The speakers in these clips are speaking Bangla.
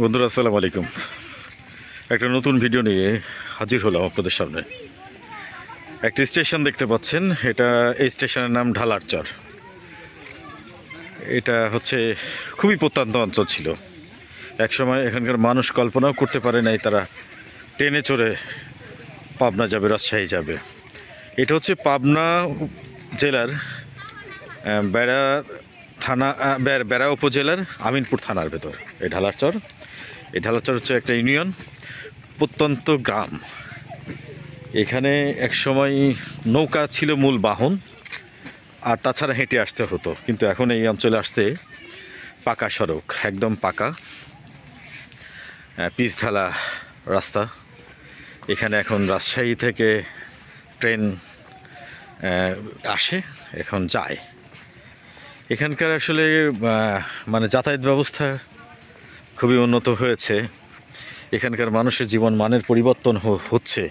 বন্ধুরা আসসালামু আলাইকুম। একটা নতুন ভিডিও নিয়ে হাজির হলাম আপনাদের সামনে। একটি স্টেশন দেখতে পাচ্ছেন, এই স্টেশনের নাম ঢালারচর। এটা হচ্ছে খুবই প্রত্যন্ত অঞ্চল ছিল। একসময় এখানকার মানুষ কল্পনাও করতে পারে নাই তারা ট্রেনে চড়ে পাবনা যাবে, রাজশাহী যাবে। এটা হচ্ছে পাবনা জেলার বেড়া থানা, বেড়া উপজেলার আমিনপুর থানার ভেতর এই ঢালারচর। এই ঢালারচর হচ্ছে একটা ইউনিয়ন, প্রত্যন্ত গ্রাম। এখানে একসময় নৌকা ছিল মূল বাহন, আর তাছাড়া হেঁটে আসতে হতো। কিন্তু এখন এই অঞ্চলে আসতে পাকা সড়ক, একদম পাকা পিচ ঢালা রাস্তা। এখানে এখন রাজশাহী থেকে ট্রেন আসে, এখন যায়। এখানকার আসলে মানে যাতায়াত ব্যবস্থা খুবই উন্নত হয়েছে। এখানকার মানুষের জীবন মানের পরিবর্তন হচ্ছে।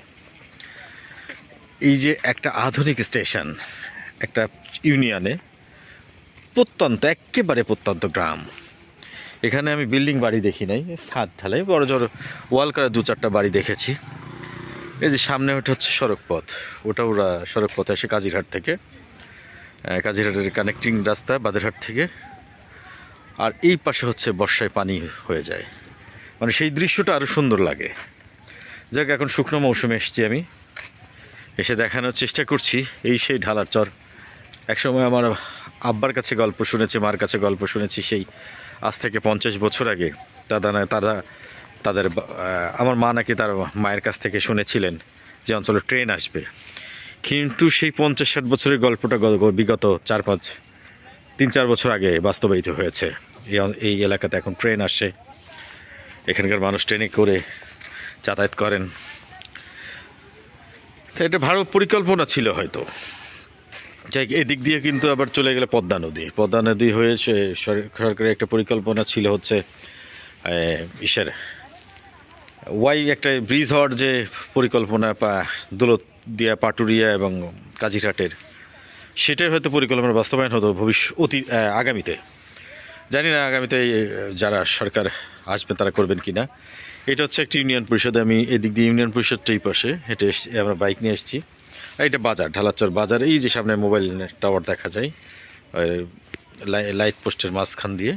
এই যে একটা আধুনিক স্টেশন, একটা ইউনিয়নে একেবারে প্রত্যন্ত গ্রাম। এখানে আমি বিল্ডিং বাড়ি দেখি নাই, ছাদ ঢালাই বড় জড় ওয়াল করা 2-4টা বাড়ি দেখেছি। এই যে সামনে ওটা হচ্ছে সড়ক পথ, ওরা সড়ক পথে আসে কাজিরহাট থেকে, কাজিরহাটের কানেক্টিং রাস্তা বাদেরহাট থেকে। আর এই পাশে হচ্ছে বর্ষায় পানি হয়ে যায়, মানে সেই দৃশ্যটা আরও সুন্দর লাগে। যাক, এখন শুকনো মৌসুমে এসেছি আমি, এসে দেখানোর চেষ্টা করছি এই সেই ঢালারচর। একসময় আমার আব্বার কাছে গল্প শুনেছি, মার কাছে গল্প শুনেছি, সেই আজ থেকে 50 বছর আগে তাদের আমার মা নাকি তার মায়ের কাছ থেকে শুনেছিলেন যে অঞ্চলে ট্রেন আসবে। কিন্তু সেই 50-60 বছরের গল্পটা বিগত 3-4 বছর আগে বাস্তবায়িত হয়েছে। এই এলাকাতে এখন ট্রেন আসে, এখানকার মানুষ ট্রেনে করে যাতায়াত করেন। তো এটা ভালো পরিকল্পনা ছিল হয়তো। যাই, এদিক দিয়ে কিন্তু আবার চলে গেলে পদ্মা নদী হয়েছে। সরকারের একটা পরিকল্পনা ছিল হচ্ছে একটা ব্রিজ হওয়ার যে পরিকল্পনা দৌলতদিয়া, পাটুরিয়া এবং কাজিরহাটের, সেটাই হয়তো পরিকল্পনা বাস্তবায়ন হতো আগামীতে। জানি না আগামীতে যারা সরকার আসবে তারা করবেন কি না। এটা হচ্ছে একটি ইউনিয়ন পরিষদ। আমি এদিক দিয়ে ইউনিয়ন পরিষদটাই পাশে হেঁটে এসেছি, আমরা বাইক নিয়ে এসেছি। আর এটা বাজার, ঢালারচর বাজার। এই যে সামনে মোবাইল টাওয়ার দেখা যায় লাইট পোস্টের মাঝখান দিয়ে।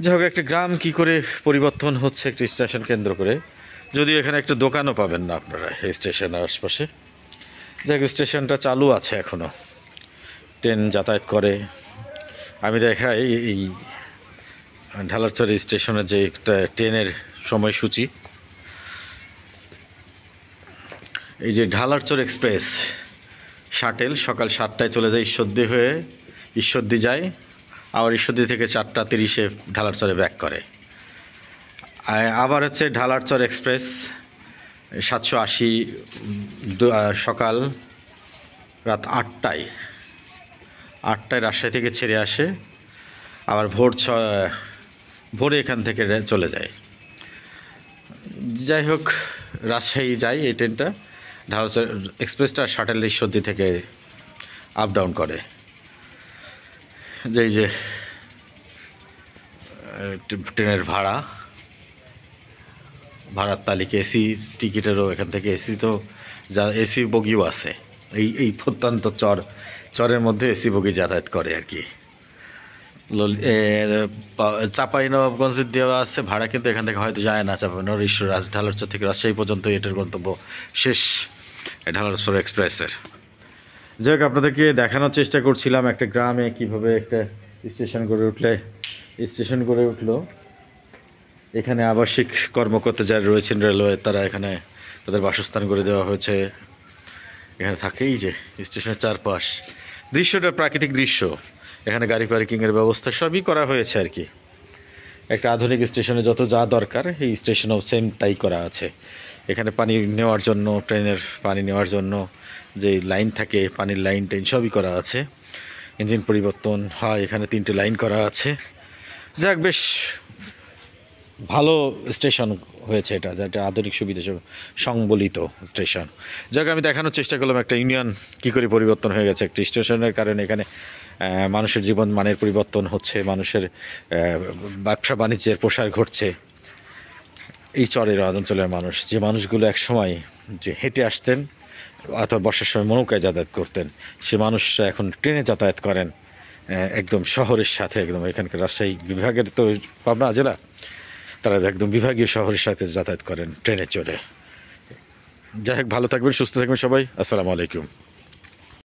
যাই হোক, একটা গ্রাম কি করে পরিবর্তন হচ্ছে একটি স্টেশন কেন্দ্র করে। যদিও এখানে একটা দোকানও পাবেন না আপনারা এই স্টেশনের আশপাশে। যাই হোক, স্টেশনটা চালু আছে এখনও, ট্রেন যাতায়াত করে। আমি দেখাই এই ঢালারচর স্টেশনের যে একটা ট্রেনের সময়সূচি। এই যে ঢালারচর এক্সপ্রেস শাটেল সকাল 7টায় চলে যায় ঈশ্বরদী হয়ে, ঈশ্বরদী যায়, আবার ঈশ্বরদী থেকে 4টা 30-এ ঢালারচরে ব্যাক করে। আবার হচ্ছে ঢালারচর এক্সপ্রেস 780 সকাল রাত 8টায় রাজশাহী থেকে ছেড়ে আসে, আবার ভোরে এখান থেকে চলে যায়। যাই হোক, রাজশাহী যায় এই ট্রেনটা। ঢালারচর এক্সপ্রেসটা শাটেল ঈশ্বরদী থেকে আপ ডাউন করে। যে ট্রেনের ভাড়ার তালিকা, এসি টিকিটেরও এখান থেকে এসি বগিও আছে। এই প্রত্যন্ত চরের মধ্যে এসি বগি যাতায়াত করে আর কি। চাঁপাইনবাবগঞ্জের দেওয়া আছে ভাড়া, কিন্তু এখান থেকে হয়তো যায় না। ঢালারচর থেকে রাজশাহী পর্যন্ত এটার গন্তব্য শেষ ঢালারচর এক্সপ্রেসের। যাই হোক, আপনাদেরকে দেখানোর চেষ্টা করছিলাম একটা গ্রামে কীভাবে একটা স্টেশন গড়ে উঠলো। এখানে আবাসিক কর্মকর্তা যারা রয়েছেন রেলওয়ে, তারা এখানে তাদের বাসস্থান করে দেওয়া হয়েছে, এখানে থাকেই। যে স্টেশনের চারপাশ দৃশ্যটা প্রাকৃতিক দৃশ্য, এখানে গাড়ি পার্কিংয়ের ব্যবস্থা সবই করা হয়েছে আর কি। একটা আধুনিক স্টেশনে যত যা দরকার এই স্টেশনেও সেম তাই করা আছে। এখানে পানি নেওয়ার জন্য, ট্রেনের পানি নেওয়ার জন্য যে লাইন থাকে, পানির লাইন সবই করা আছে। ইঞ্জিন পরিবর্তন হয়, এখানে 3টে লাইন করা আছে। যাক, বেশ ভালো স্টেশন হয়েছে এটা, যেটা আধুনিক সুবিধা সংবলিত স্টেশন। যাক, আমি দেখানোর চেষ্টা করলাম একটা ইউনিয়ন কী করে পরিবর্তন হয়ে গেছে একটি স্টেশনের কারণে। এখানে মানুষের জীবন মানের পরিবর্তন হচ্ছে, মানুষের ব্যবসা বাণিজ্যের প্রসার ঘটছে। এই চরের অঞ্চলের মানুষ, যে মানুষগুলো একসময় যে হেঁটে আসতেন অথবা বর্ষার সময় নৌকায় যাতায়াত করতেন, সে মানুষরা এখন ট্রেনে যাতায়াত করেন একদম শহরের সাথে, একদম এখানকার রাজশাহী বিভাগের তো পাবনা জেলা, তারা একদম বিভাগীয় শহরের সাথে যাতায়াত করেন ট্রেনে চড়ে। যাই হোক, ভালো থাকবেন, সুস্থ থাকবেন সবাই। আসসালামু আলাইকুম।